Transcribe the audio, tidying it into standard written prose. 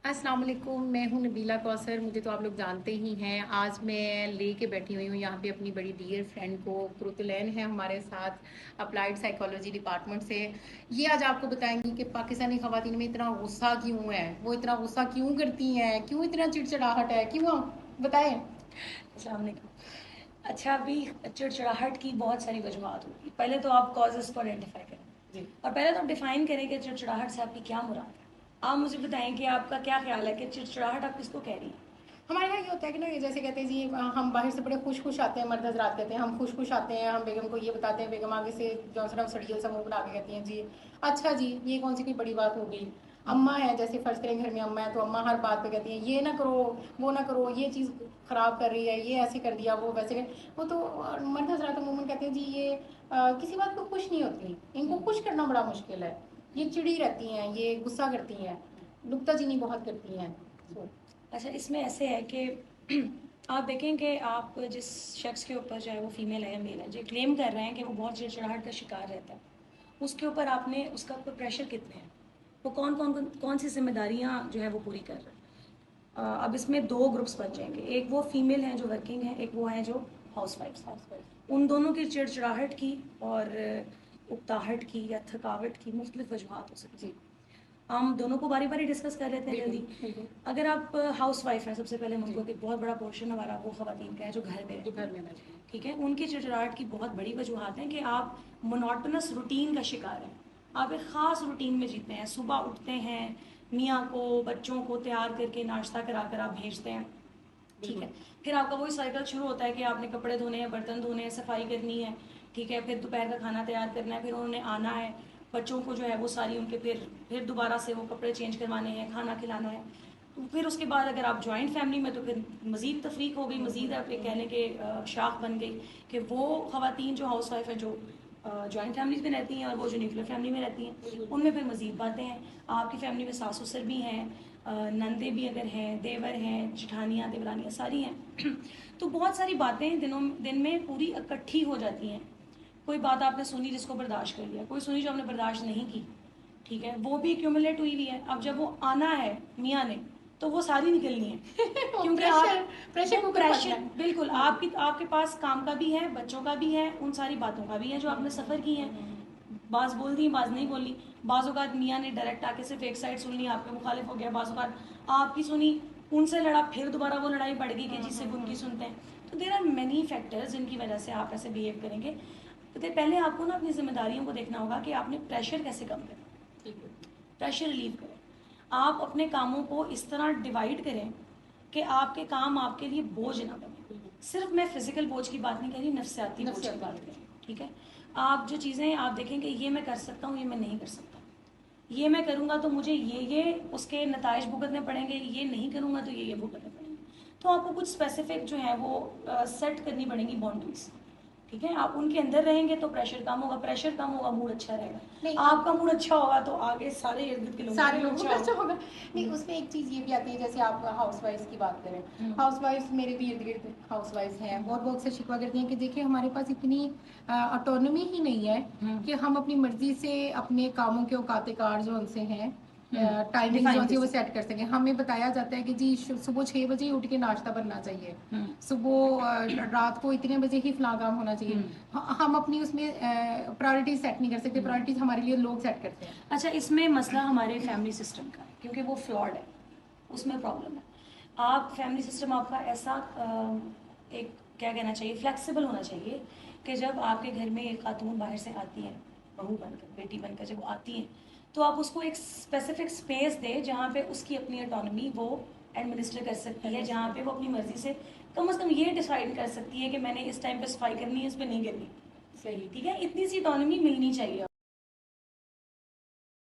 अस्सलाम वालेकुम, मैं हूँ नबीला कौसर। मुझे तो आप लोग जानते ही हैं। आज मैं लेके बैठी हुई हूँ यहाँ पे अपनी बड़ी डियर फ्रेंड को। कुरुतलैन है हमारे साथ अप्लाइड साइकोलॉजी डिपार्टमेंट से। ये आज आपको बताएंगी कि पाकिस्तानी ख़वातीन में इतना गुस्सा क्यों है, वो इतना गुस्सा क्यों करती हैं, क्यों इतना चिड़चिड़ाहट है, क्यों, बताएं। अस्सलाम वालेकुम। अच्छा, अभी चिड़चिड़ाहट की बहुत सारी वजूहत होगी। पहले तो आप कॉजेज़ को आइडेंटिफाई करें जी, और पहले तो आप डिफाइन करें कि चिड़चिड़ाहट से आपकी क्या मुराद है। आप मुझे बताएं कि आपका क्या ख्याल है कि चिड़चिड़ाहट आप किसको कह रही हैं? हमारे यहाँ ये होता है कि ना, ये जैसे कहते हैं जी, हम बाहर से बड़े खुश खुश आते हैं, मर्द हजरात कहते हैं हम खुश खुश आते हैं, हम बेगम को ये बताते हैं, बेगम आगे से जो सा सड़ियल सा मुंह बना के कहती हैं जी अच्छा जी, ये कौन सी कोई बड़ी बात हो गई। अम्मा है, जैसे फर्ज करें घर में अम्मा है तो अम्मा हर बात पे कहती हैं ये ना करो, वो ना करो, ये चीज़ ख़राब कर रही है, ये ऐसे कर दिया, वो वैसे वो तो मर्द हजरात अमूमन कहते हैं जी ये किसी बात को खुश नहीं होती, इनको खुश करना बड़ा मुश्किल है, ये चिड़ी रहती हैं, ये गुस्सा करती हैं, नुक्ताचीनी बहुत करती हैं। अच्छा, इसमें ऐसे है कि आप देखें कि आप जिस शख्स के ऊपर, चाहे वो फीमेल है या मेल है, जो क्लेम कर रहे हैं कि वो बहुत चिड़चिड़ाहट का शिकार रहता है, उसके ऊपर आपने उसका ऊपर प्रेशर कितने हैं, वो कौन सी जिम्मेदारियां जो है वो पूरी कर रहे हैं। अब इसमें दो ग्रुप्स बन जाएंगे, एक वो फीमेल हैं जो वर्किंग है, एक वो हैं जो हाउस वाइफ। उन दोनों की चिड़चिड़ाहट की और उकताहट की या थकावट की मुख्तलिफ वजूहत हो सकती हैं। हम दोनों को बारी बारी डिस्कस कर लेते हैं जल्दी। अगर आप हाउस वाइफ हैं, सबसे पहले मुझको कि बहुत बड़ा पोर्शन हमारा वो खवातीन का है जो घर पे है, ठीक है। उनकी चिड़चिड़ाहट की बहुत बड़ी वजूहत हैं कि आप मोनोटोनस रूटीन का शिकार हैं। आप एक ख़ास रूटीन में जीते हैं, सुबह उठते हैं, मियाँ को बच्चों को तैयार करके नाश्ता करा कर आप भेजते हैं, ठीक है। फिर आपका वही साइकिल शुरू होता है कि आपने कपड़े धोने हैं, बर्तन धोने हैं, सफाई करनी है, ठीक है। फिर दोपहर का खाना तैयार करना है, फिर उन्होंने आना है, बच्चों को जो है वो सारी उनके फिर दोबारा से वो कपड़े चेंज करवाने हैं, खाना खिलाना है। तो फिर उसके बाद अगर आप जॉइंट फैमिली में, तो फिर मज़ीद तफरीक हो गई, मज़ीद आप एक कहने के शाख बन गई कि वो ख़वातीन जो हाउस वाइफ है जो जॉइंट फैमिलीज में रहती हैं और वो जो न्यूक्लियर फैमिली में रहती हैं, उनमें फिर मज़ीद बातें हैं। आपकी फैमिली में सास ससुर भी हैं, नंदे भी अगर हैं, देवर हैं, जेठानियाँ देवरानियाँ सारी हैं तो बहुत सारी बातें दिन में पूरी इकट्ठी हो जाती हैं। कोई बात आपने सुनी जिसको बर्दाश्त कर लिया, कोई सुनी जो आपने बर्दाश्त नहीं की, ठीक है, वो भी एक्यूमुलेट हुई हुई है। अब जब वो आना है मियाँ ने, तो वो सारी निकलनी है क्योंकि प्रेशर बिल्कुल आपके पास काम का भी है, बच्चों का भी है, उन सारी बातों का भी है जो आपने सफ़र की है। बाज बोल दी, बाज नहीं बोली, बाज़ मियाँ ने डायरेक्ट आके सिर्फ एक साइड सुन ली, आपके मुखालिफ हो गया, बाज़ आपकी सुनी, उनसे लड़ा, फिर दोबारा वो लड़ाई बढ़ गई कि जिससे उनकी सुनते हैं। तो देर आर मैनी फैक्टर्स जिनकी वजह से आप ऐसे बिहेव करेंगे। तो पहले आपको ना अपनी जिम्मेदारियों को देखना होगा कि आपने प्रेशर कैसे कम करें, प्रेशर रिलीव करें। आप अपने कामों को इस तरह डिवाइड करें कि आपके काम आपके लिए बोझ ना बने। सिर्फ मैं फिजिकल बोझ की बात नहीं कर रही, नफ्सियाती बोझ की बात कर रही, ठीक है। आप जो चीज़ें आप देखेंगे ये मैं कर सकता हूँ, ये मैं नहीं कर सकता, ये मैं करूँगा तो मुझे ये उसके नताइज भुगतने पड़ेंगे, ये नहीं करूँगा तो ये भुगतने पड़ेंगे। तो आपको कुछ स्पेसिफिक जो है वो सेट करनी पड़ेंगी बाउंड्रीज, ठीक है। आप उनके अंदर रहेंगे तो प्रेशर कम होगा, प्रेशर कम होगा मूड अच्छा रहेगा, नहीं आपका मूड अच्छा होगा तो आगे सारे इर्द गिर्द के लोग सारे लोगों का अच्छा होगा। नहीं, उसमें एक चीज़ ये भी आती है, जैसे आप हाउस वाइफ की बात करें, हाउस वाइफ मेरे भी इर्द गिर्द हाउस वाइफ हैं और वो अक्सर शिकवा करती हैं कि देखिए हमारे पास इतनी ऑटोनॉमी ही नहीं है कि हम अपनी मर्जी से अपने कामों के औकात कार जो उनसे हैं टाइमिंग जो है वो सेट कर सकें। हमें बताया जाता है कि जी सुबह 6 बजे ही उठ के नाश्ता बनना चाहिए, सुबह रात को इतने बजे ही फलां काम होना चाहिए। हम अपनी उसमें प्रायोरिटीज सेट नहीं कर सकते, प्रायोरिटीज हमारे लिए लोग सेट करते हैं। अच्छा, इसमें मसला हमारे फैमिली सिस्टम का है क्योंकि वो फ्लॉड है, उसमें प्रॉब्लम है। आप फैमिली सिस्टम आपका ऐसा एक क्या कहना चाहिए, फ्लेक्सिबल होना चाहिए कि जब आपके घर में एक खातून बाहर से आती है, बहू बनकर, बेटी बनकर जब वो आती हैं, तो आप उसको एक स्पेसिफिक स्पेस दे जहाँ पे उसकी अपनी ऑटोनॉमी वो एडमिनिस्टर कर सकती है, जहाँ पे वो अपनी मर्जी से कम ये डिसाइड कर सकती है कि मैंने इस टाइम पे सफाई करनी है, इस पर नहीं करनी, सही, ठीक है। इतनी सी ऑटोनॉमी मिलनी चाहिए।